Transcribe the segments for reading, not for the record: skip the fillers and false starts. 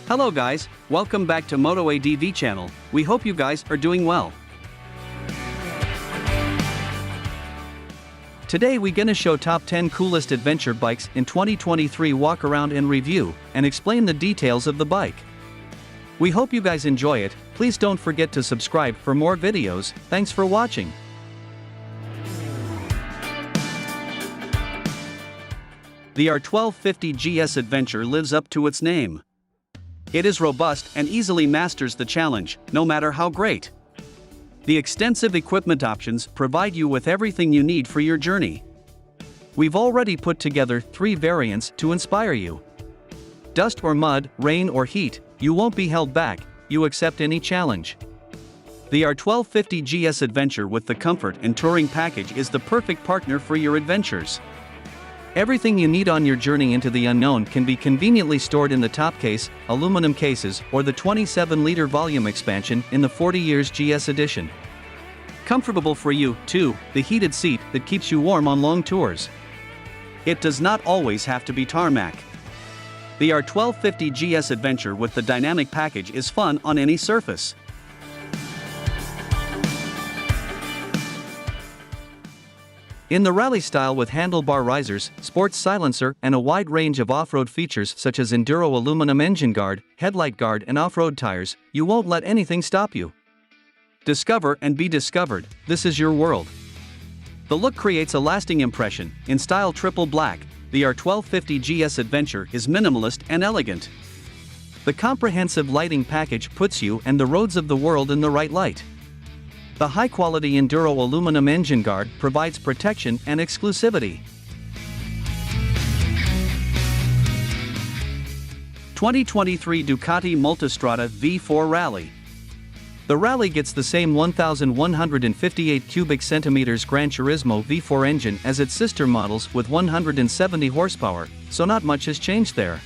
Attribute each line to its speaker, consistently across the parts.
Speaker 1: Hello guys, welcome back to MotoADV channel. We hope you guys are doing well. Today we gonna show top 10 coolest adventure bikes in 2023, walk around and review, and explain the details of the bike. We hope you guys enjoy it. Please don't forget to subscribe for more videos. Thanks for watching. The R1250 GS Adventure lives up to its name. It is robust and easily masters the challenge, no matter how great. The extensive equipment options provide you with everything you need for your journey. We've already put together 3 variants to inspire you. Dust or mud, rain or heat, you won't be held back, you accept any challenge. The R1250 GS Adventure with the comfort and touring package is the perfect partner for your adventures. Everything you need on your journey into the unknown can be conveniently stored in the top case, aluminum cases, or the 27-liter volume expansion in the 40 Years GS Edition. Comfortable for you, too, the heated seat that keeps you warm on long tours. It does not always have to be tarmac. The R1250 GS Adventure with the dynamic package is fun on any surface. In the rally style with handlebar risers, sports silencer, and a wide range of off-road features such as Enduro aluminum engine guard, headlight guard and off-road tires, you won't let anything stop you. Discover and be discovered, this is your world. The look creates a lasting impression. In style triple black, the R1250 GS Adventure is minimalist and elegant. The comprehensive lighting package puts you and the roads of the world in the right light. The high-quality Enduro aluminum engine guard provides protection and exclusivity. 2023 Ducati Multistrada V4 Rally. The Rally gets the same 1,158 cubic centimeters Gran Turismo V4 engine as its sister models with 170 horsepower, so not much has changed there.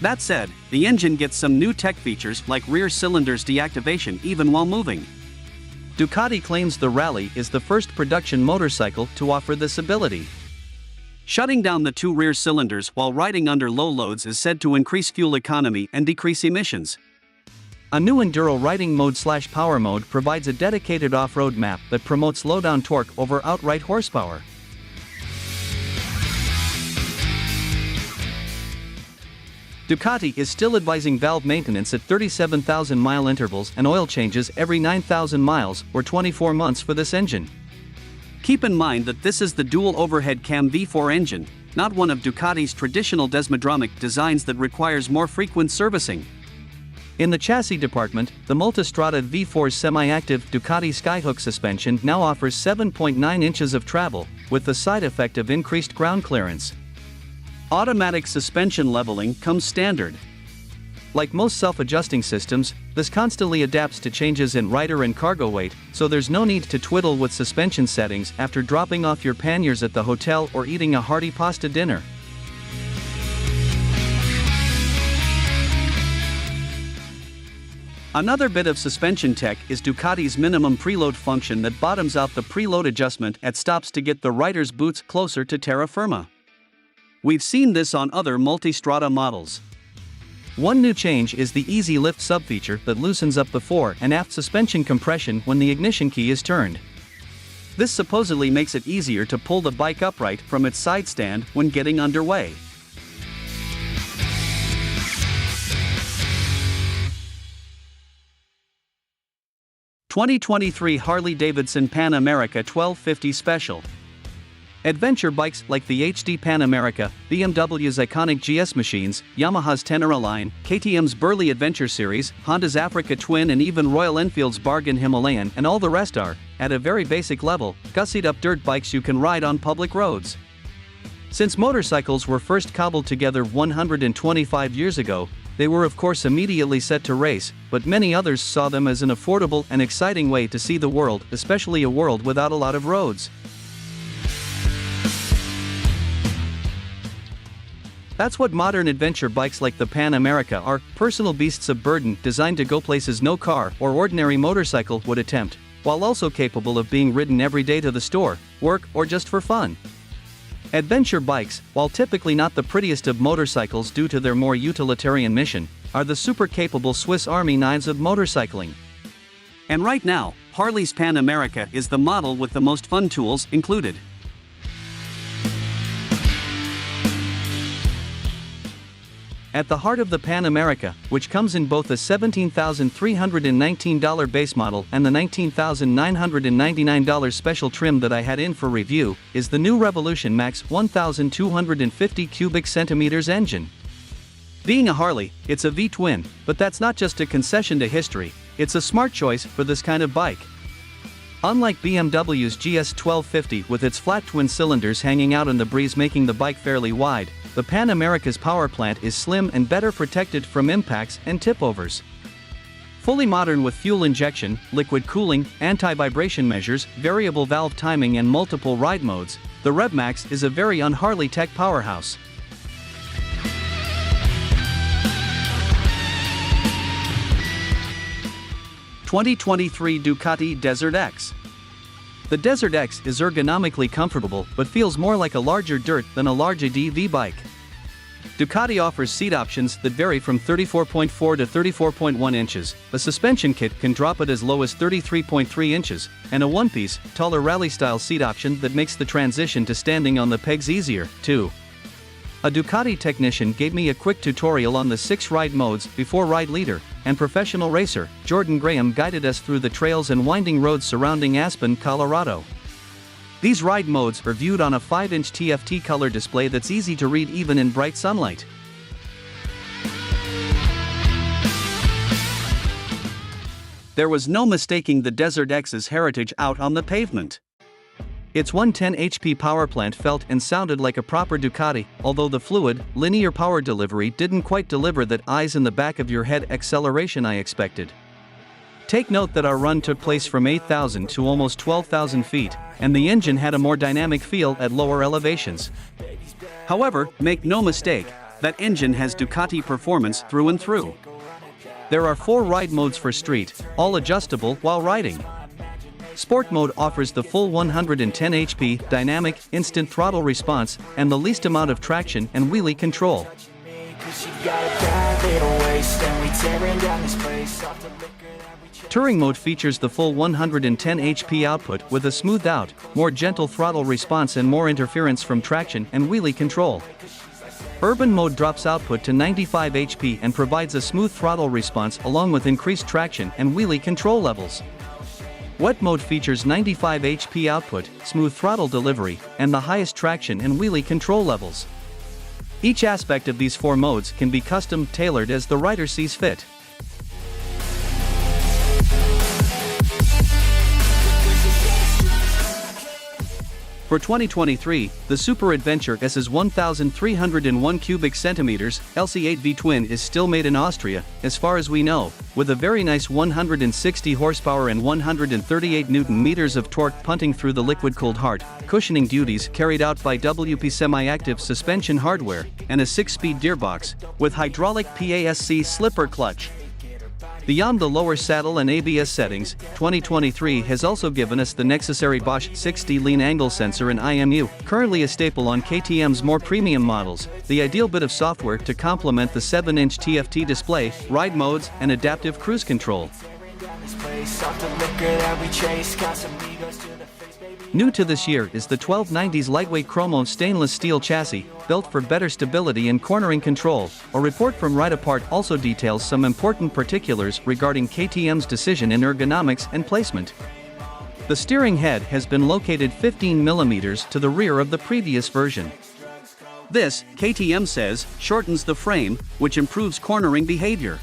Speaker 1: That said, the engine gets some new tech features like rear cylinders deactivation even while moving. Ducati claims the Rally is the first production motorcycle to offer this ability. Shutting down the 2 rear cylinders while riding under low loads is said to increase fuel economy and decrease emissions. A new Enduro riding mode/power mode provides a dedicated off-road map that promotes low-down torque over outright horsepower. Ducati is still advising valve maintenance at 37,000-mile intervals and oil changes every 9,000 miles or 24 months for this engine. Keep in mind that this is the dual overhead cam V4 engine, not one of Ducati's traditional desmodromic designs that requires more frequent servicing. In the chassis department, the Multistrada V4's semi-active Ducati Skyhook suspension now offers 7.9 inches of travel, with the side effect of increased ground clearance. Automatic suspension leveling comes standard. Like most self-adjusting systems, this constantly adapts to changes in rider and cargo weight, so there's no need to twiddle with suspension settings after dropping off your panniers at the hotel or eating a hearty pasta dinner. Another bit of suspension tech is Ducati's minimum preload function that bottoms out the preload adjustment at stops to get the rider's boots closer to terra firma. We've seen this on other Multistrada models. One new change is the Easy Lift subfeature that loosens up the fore and aft suspension compression when the ignition key is turned. This supposedly makes it easier to pull the bike upright from its side stand when getting underway. (2023) Harley-Davidson Pan America 1250 Special. Adventure bikes like the HD Pan America, BMW's iconic GS machines, Yamaha's Tenere line, KTM's Burley Adventure Series, Honda's Africa Twin and even Royal Enfield's Bargain Himalayan and all the rest are, at a very basic level, gussied-up dirt bikes you can ride on public roads. Since motorcycles were first cobbled together 125 years ago, they were of course immediately set to race, but many others saw them as an affordable and exciting way to see the world, especially a world without a lot of roads. That's what modern adventure bikes like the Pan America are, personal beasts of burden designed to go places no car or ordinary motorcycle would attempt, while also capable of being ridden every day to the store, work, or just for fun. Adventure bikes, while typically not the prettiest of motorcycles due to their more utilitarian mission, are the super-capable Swiss Army knives of motorcycling. And right now, Harley's Pan America is the model with the most fun tools included. At the heart of the Pan America, which comes in both the $17,319 base model and the $19,999 special trim that I had in for review, is the new Revolution Max 1250 cubic centimeters engine. Being a Harley, it's a V-twin, but that's not just a concession to history, it's a smart choice for this kind of bike. Unlike BMW's GS 1250 with its flat twin cylinders hanging out in the breeze making the bike fairly wide, the Pan America's power plant is slim and better protected from impacts and tip-overs. Fully modern with fuel injection, liquid cooling, anti-vibration measures, variable valve timing and multiple ride modes, the RevMax is a very un-Harley tech powerhouse. (2023) Ducati Desert X. The Desert X is ergonomically comfortable but feels more like a larger dirt than a large ADV bike. Ducati offers seat options that vary from 34.4 to 34.1 inches, a suspension kit can drop it as low as 33.3 inches, and a one-piece, taller rally-style seat option that makes the transition to standing on the pegs easier, too. A Ducati technician gave me a quick tutorial on the 6 ride modes before Ride Leader, and professional racer Jordan Graham guided us through the trails and winding roads surrounding Aspen, Colorado. These ride modes are viewed on a 5-inch TFT color display that's easy to read even in bright sunlight. There was no mistaking the Desert X's heritage out on the pavement. Its 110 HP power plant felt and sounded like a proper Ducati, although the fluid, linear power delivery didn't quite deliver that eyes in the back of your head acceleration I expected. Take note that our run took place from 8,000 to almost 12,000 feet, and the engine had a more dynamic feel at lower elevations. However, make no mistake, that engine has Ducati performance through and through. There are 4 ride modes for street, all adjustable while riding. Sport mode offers the full 110 HP, dynamic, instant throttle response, and the least amount of traction and wheelie control. Touring mode features the full 110 HP output with a smoothed out, more gentle throttle response and more interference from traction and wheelie control. Urban mode drops output to 95 HP and provides a smooth throttle response along with increased traction and wheelie control levels. Wet mode features 95 HP output, smooth throttle delivery, and the highest traction and wheelie control levels. Each aspect of these 4 modes can be custom tailored as the rider sees fit. For 2023, the Super Adventure S's 1,301 cubic centimeters LC8 V-twin is still made in Austria, as far as we know, with a very nice 160 horsepower and 138 Nm of torque punting through the liquid-cooled heart, cushioning duties carried out by WP semi-active suspension hardware, and a 6-speed gearbox, with hydraulic PASC slipper clutch. Beyond the lower saddle and ABS settings, 2023 has also given us the necessary Bosch 6D lean angle sensor and IMU, currently a staple on KTM's more premium models, the ideal bit of software to complement the 7-inch TFT display, ride modes, and adaptive cruise control. New to this year is the 1290's lightweight chromo stainless steel chassis, built for better stability and cornering control. A report from Ride Apart also details some important particulars regarding KTM's decision in ergonomics and placement. The steering head has been located 15 mm to the rear of the previous version. This, KTM says, shortens the frame, which improves cornering behavior.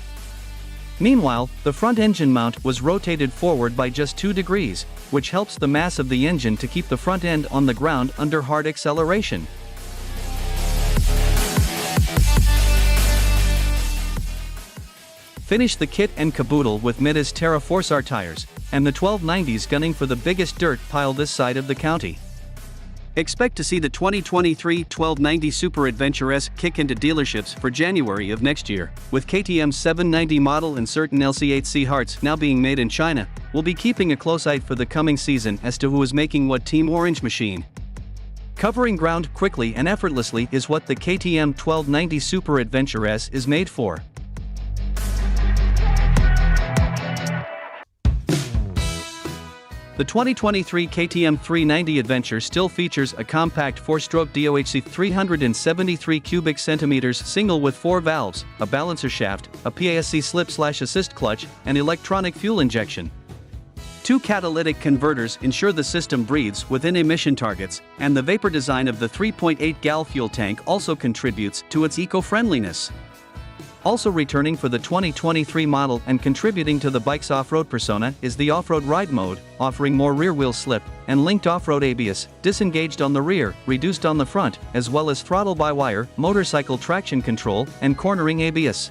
Speaker 1: Meanwhile, the front engine mount was rotated forward by just 2 degrees, which helps the mass of the engine to keep the front end on the ground under hard acceleration. Finish the kit and caboodle with Mitas Terra Force R tires, and the 1290s gunning for the biggest dirt pile this side of the county. Expect to see the 2023 1290 Super Adventure S kick into dealerships for January of next year, with KTM's 790 model and certain LC8C hearts now being made in China. We'll be keeping a close eye for the coming season as to who is making what Team Orange machine. Covering ground quickly and effortlessly is what the KTM 1290 Super Adventure S is made for. The 2023 KTM 390 Adventure still features a compact 4-stroke DOHC 373 cubic centimeters single with 4 valves, a balancer shaft, a PASC slip/assist clutch, and electronic fuel injection. 2 catalytic converters ensure the system breathes within emission targets, and the vapor design of the 3.8 gal fuel tank also contributes to its eco-friendliness. Also returning for the 2023 model and contributing to the bike's off-road persona is the off-road ride mode, offering more rear-wheel slip and linked off-road ABS, disengaged on the rear, reduced on the front, as well as throttle-by-wire, motorcycle traction control, and cornering ABS.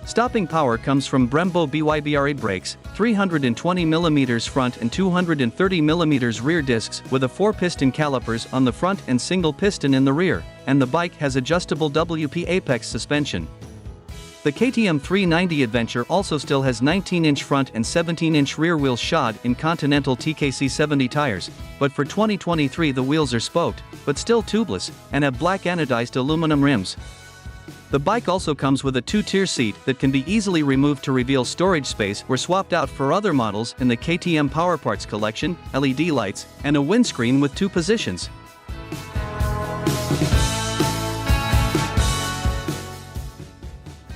Speaker 1: Stopping power comes from Brembo BYBR8 brakes, 320mm front and 230mm rear discs with a 4-piston calipers on the front and single piston in the rear, and the bike has adjustable WP Apex suspension. The KTM 390 Adventure also still has 19-inch front and 17-inch rear wheels shod in Continental TKC 70 tires, but for 2023 the wheels are spoked, but still tubeless, and have black anodized aluminum rims. The bike also comes with a 2-tier seat that can be easily removed to reveal storage space or swapped out for other models in the KTM Power Parts collection, LED lights, and a windscreen with 2 positions.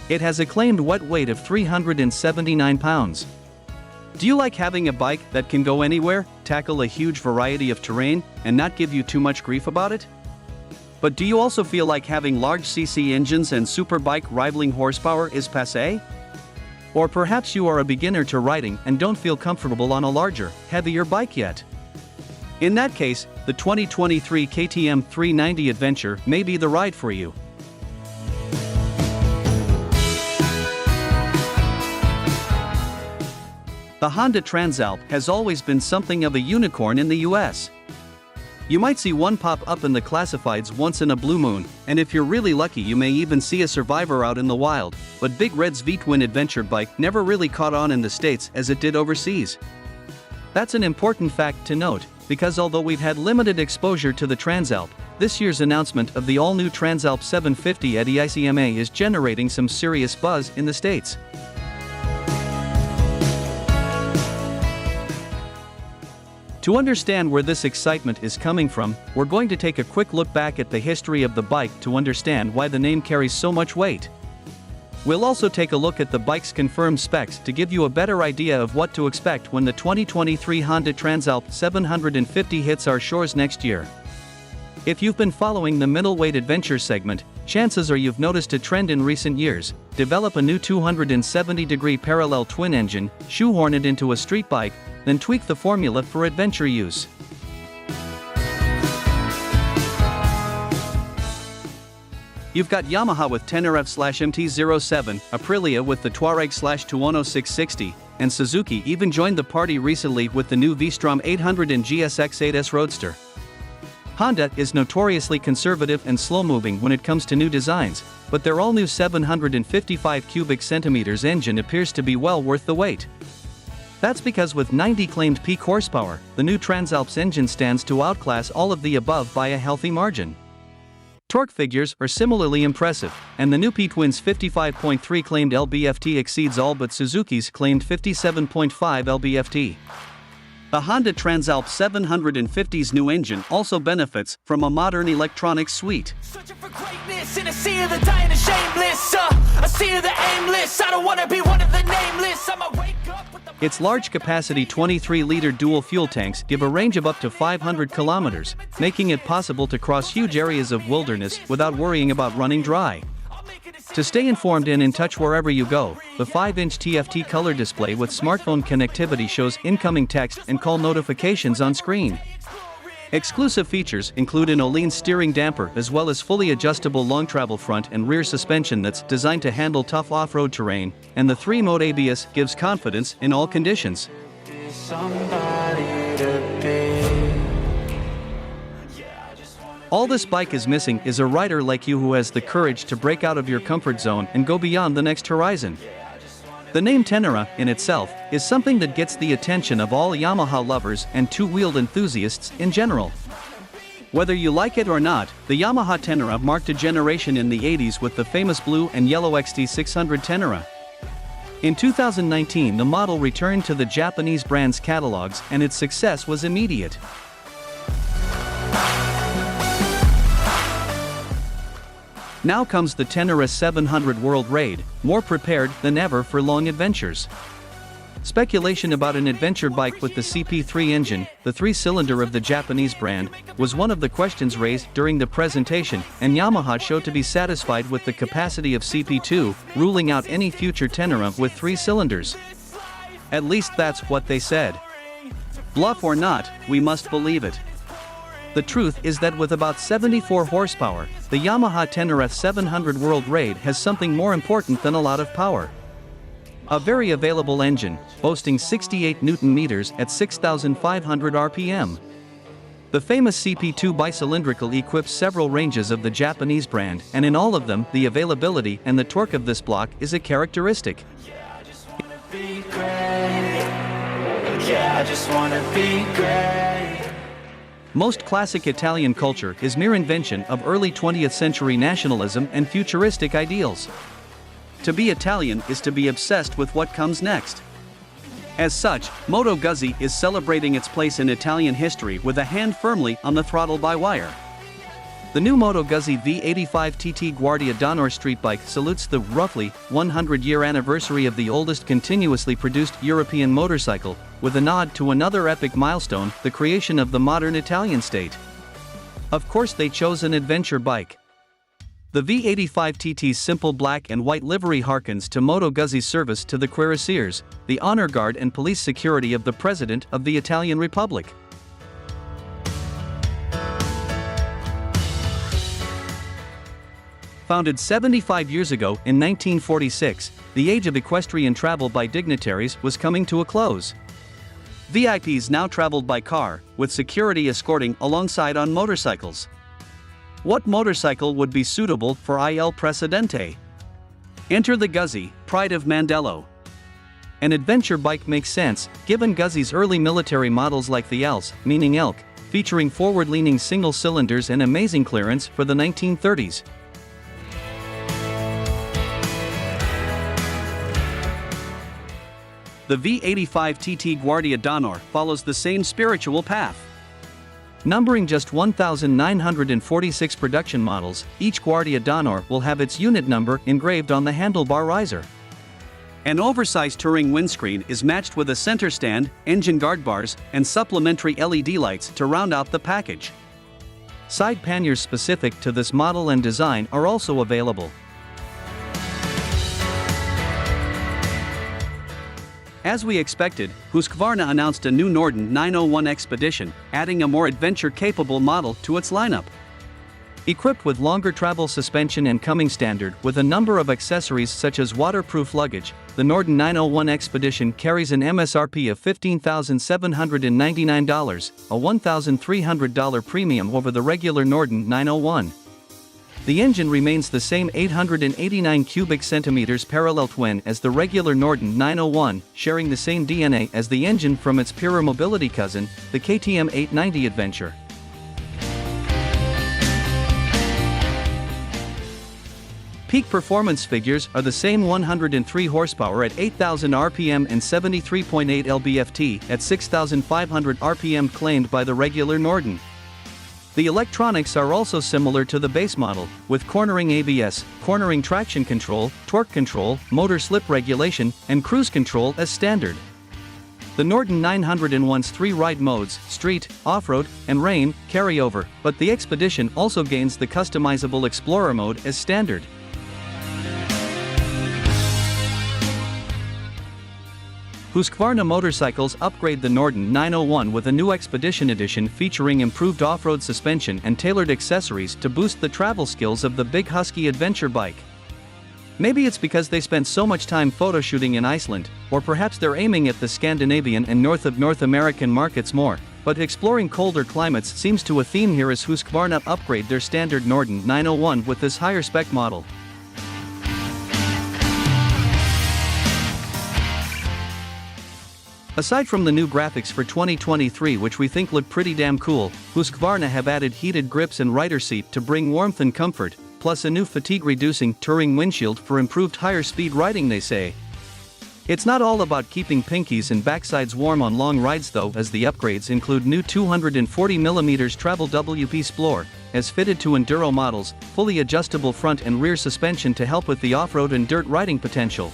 Speaker 1: It has a claimed wet weight of 379 pounds. Do you like having a bike that can go anywhere, tackle a huge variety of terrain, and not give you too much grief about it? But do you also feel like having large CC engines and superbike rivaling horsepower is passé? Or perhaps you are a beginner to riding and don't feel comfortable on a larger, heavier bike yet? In that case, the 2023 KTM 390 Adventure may be the ride for you. The Honda Transalp has always been something of a unicorn in the US. You might see one pop up in the classifieds once in a blue moon, and if you're really lucky you may even see a survivor out in the wild, but Big Red's V-twin adventure bike never really caught on in the States as it did overseas. That's an important fact to note, because although we've had limited exposure to the Transalp, this year's announcement of the all-new Transalp 750 at EICMA is generating some serious buzz in the States. To understand where this excitement is coming from, we're going to take a quick look back at the history of the bike to understand why the name carries so much weight. We'll also take a look at the bike's confirmed specs to give you a better idea of what to expect when the 2023 Honda Transalp 750 hits our shores next year. If you've been following the middleweight adventure segment, chances are you've noticed a trend in recent years: develop a new 270-degree parallel twin engine, shoehorn it into a street bike, then tweak the formula for adventure use. You've got Yamaha with Tenere F/MT-07, Aprilia with the Touareg/Tuono 660, and Suzuki even joined the party recently with the new V-Strom 800 and GSX-8S Roadster. Honda is notoriously conservative and slow-moving when it comes to new designs, but their all-new 755 cubic centimeters engine appears to be well worth the wait. That's because with 90 claimed peak horsepower, the new Transalp's engine stands to outclass all of the above by a healthy margin. Torque figures are similarly impressive, and the new P-Twin's 55.3 claimed lb-ft exceeds all but Suzuki's claimed 57.5 lb-ft. The Honda Transalp 750's new engine also benefits from a modern electronics suite.
Speaker 2: Searching for greatness in a sea of the dying and shameless, a sea of the aimless. I don't wanna be one of the nameless. I'ma wake up with the...
Speaker 1: Its large-capacity 23-liter dual fuel tanks give a range of up to 500 kilometers, making it possible to cross huge areas of wilderness without worrying about running dry. To stay informed and in touch wherever you go, the 5-inch TFT color display with smartphone connectivity shows incoming text and call notifications on screen. Exclusive features include an Öhlins steering damper as well as fully adjustable long travel front and rear suspension that's designed to handle tough off-road terrain, and the 3-mode ABS gives confidence in all conditions. All this bike is missing is a rider like you who has the courage to break out of your comfort zone and go beyond the next horizon. The name Tenere, in itself, is something that gets the attention of all Yamaha lovers and two-wheeled enthusiasts in general. Whether you like it or not, the Yamaha Tenere marked a generation in the 80s with the famous blue and yellow XT600 Tenere. In 2019, the model returned to the Japanese brand's catalogs and its success was immediate. Now comes the Tenere 700 World Raid, more prepared than ever for long adventures. Speculation about an adventure bike with the CP3 engine, the three-cylinder of the Japanese brand, was one of the questions raised during the presentation, and Yamaha showed to be satisfied with the capacity of CP2, ruling out any future Tenere with 3 cylinders. At least that's what they said. Bluff or not, we must believe it. The truth is that with about 74 horsepower, the Yamaha Tenere 700 World Raid has something more important than a lot of power. A very available engine, boasting 68 Nm at 6,500 RPM. The famous CP2 bicylindrical equips several ranges of the Japanese brand, and in all of them, the availability and the torque of this block is a characteristic. Most classic Italian culture is mere invention of early 20th century nationalism and futuristic ideals. To be Italian is to be obsessed with what comes next. As such, Moto Guzzi is celebrating its place in Italian history with a hand firmly on the throttle by wire. The new Moto Guzzi V85 TT Guardia d'Onore street bike salutes the roughly 100-year anniversary of the oldest continuously produced European motorcycle, with a nod to another epic milestone, the creation of the modern Italian state. Of course they chose an adventure bike. The V85 TT's simple black and white livery harkens to Moto Guzzi's service to the cuirassiers, the honor guard and police security of the President of the Italian Republic. Founded 75 years ago in 1946, the age of equestrian travel by dignitaries was coming to a close. VIPs now traveled by car, with security escorting alongside on motorcycles. What motorcycle would be suitable for Il Presidente? Enter the Guzzi, pride of Mandello. An adventure bike makes sense, given Guzzi's early military models like the ELS, meaning elk, featuring forward-leaning single cylinders and amazing clearance for the 1930s. The V85 TT Guardia d'Onore follows the same spiritual path. Numbering just 1,946 production models, each Guardia d'Onore will have its unit number engraved on the handlebar riser. An oversized touring windscreen is matched with a center stand, engine guard bars, and supplementary LED lights to round out the package. Side panniers specific to this model and design are also available. As we expected, Husqvarna announced a new Norden 901 Expedition, adding a more adventure-capable model to its lineup. Equipped with longer travel suspension and coming standard with a number of accessories such as waterproof luggage, the Norden 901 Expedition carries an MSRP of $15,799, a $1,300 premium over the regular Norden 901. The engine remains the same 889 cubic centimeters parallel twin as the regular Norden 901, sharing the same DNA as the engine from its pure mobility cousin, the KTM 890 Adventure. Peak performance figures are the same 103 horsepower at 8,000 RPM and 73.8 lb-ft at 6,500 RPM claimed by the regular Norden. The electronics are also similar to the base model, with cornering ABS, cornering traction control, torque control, motor slip regulation, and cruise control as standard. The Norden 901's 3 ride modes, street, off-road, and rain, carry over, but the Expedition also gains the customizable Explorer mode as standard. Husqvarna Motorcycles upgrade the Norden 901 with a new Expedition Edition featuring improved off-road suspension and tailored accessories to boost the travel skills of the Big Husky adventure bike. Maybe it's because they spent so much time photoshooting in Iceland, or perhaps they're aiming at the Scandinavian and North American markets more, but exploring colder climates seems to a theme here as Husqvarna upgrade their standard Norden 901 with this higher spec model. Aside from the new graphics for 2023 which we think look pretty damn cool, Husqvarna have added heated grips and rider seat to bring warmth and comfort, plus a new fatigue-reducing touring windshield for improved higher speed riding they say. It's not all about keeping pinkies and backsides warm on long rides though, as the upgrades include new 240mm travel WP Sploor, as fitted to Enduro models, fully adjustable front and rear suspension to help with the off-road and dirt riding potential.